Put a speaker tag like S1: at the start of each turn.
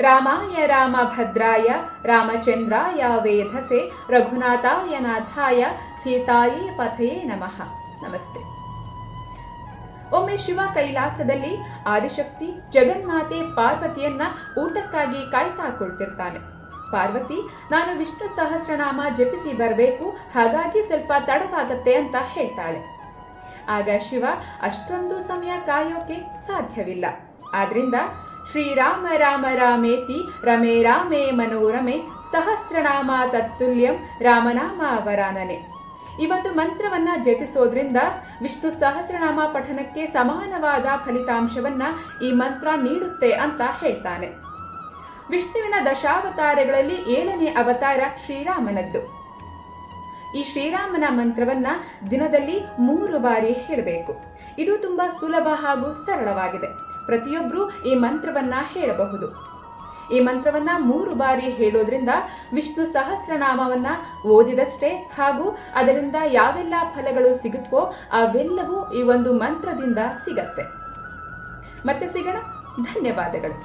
S1: ರಾಮಾಯ ರಾಮಭದ್ರಾಯ ರಾಮಚಂದ್ರಾಯ ವೇಧಸೆ ರಘುನಾಥಾಯ ನಾಥಾಯ ಸೀತಾಯೇ ಪಥಯೇ ನಮಃ. ನಮಸ್ತೆ. ಒಮ್ಮೆ ಶಿವ ಕೈಲಾಸದಲ್ಲಿ ಆದಿಶಕ್ತಿ ಜಗನ್ಮಾತೆ ಪಾರ್ವತಿಯನ್ನ ಊಟಕ್ಕಾಗಿ ಕಾಯ್ತಾ ಕುಳಿತಿರ್ತಾನೆ. ಪಾರ್ವತಿ, ನಾನು ವಿಷ್ಣು ಸಹಸ್ರನಾಮ ಜಪಿಸಿ ಬರಬೇಕು, ಹಾಗಾಗಿ ಸ್ವಲ್ಪ ತಡವಾಗತ್ತೆ ಅಂತ ಹೇಳ್ತಾಳೆ. ಆಗ ಶಿವ, ಅಷ್ಟೊಂದು ಸಮಯ ಕಾಯೋಕೆ ಸಾಧ್ಯವಿಲ್ಲ, ಆದ್ರಿಂದ ಶ್ರೀರಾಮ ರಾಮ ರಾಮೇತಿ ರಮೇ ರಾಮೇ ಮನೋರಮೆ ಸಹಸ್ರನಾಮ ತತ್ತುಲ್ಯಂ ರಾಮನಾಮ ವರಾನನೆ. ಈ ಒಂದು ಮಂತ್ರವನ್ನ ಜಪಿಸೋದ್ರಿಂದ ವಿಷ್ಣು ಸಹಸ್ರನಾಮ ಪಠನಕ್ಕೆ ಸಮಾನವಾದ ಫಲಿತಾಂಶವನ್ನ ಈ ಮಂತ್ರ ನೀಡುತ್ತೆ ಅಂತ ಹೇಳ್ತಾನೆ. ವಿಷ್ಣುವಿನ ದಶಾವತಾರಗಳಲ್ಲಿ 7ನೇ ಅವತಾರ ಶ್ರೀರಾಮನದ್ದು. ಈ ಶ್ರೀರಾಮನ ಮಂತ್ರವನ್ನ ದಿನದಲ್ಲಿ 3 ಬಾರಿ ಹೇಳಬೇಕು. ಇದು ತುಂಬಾ ಸುಲಭ ಹಾಗೂ ಸರಳವಾಗಿದೆ. ಪ್ರತಿಯೊಬ್ಬರೂ ಈ ಮಂತ್ರವನ್ನ ಹೇಳಬಹುದು. ಈ ಮಂತ್ರವನ್ನ 3 ಬಾರಿ ಹೇಳೋದ್ರಿಂದ ವಿಷ್ಣು ಸಹಸ್ರನಾಮವನ್ನ ಓದಿದಷ್ಟೇ ಹಾಗೂ ಅದರಿಂದ ಯಾವೆಲ್ಲ ಫಲಗಳು ಸಿಗುತ್ತವೋ ಅವೆಲ್ಲವೂ ಈ ಒಂದು ಮಂತ್ರದಿಂದ ಸಿಗತ್ತೆ. ಮತ್ತೆ ಸಿಗೋಣ. ಧನ್ಯವಾದಗಳು.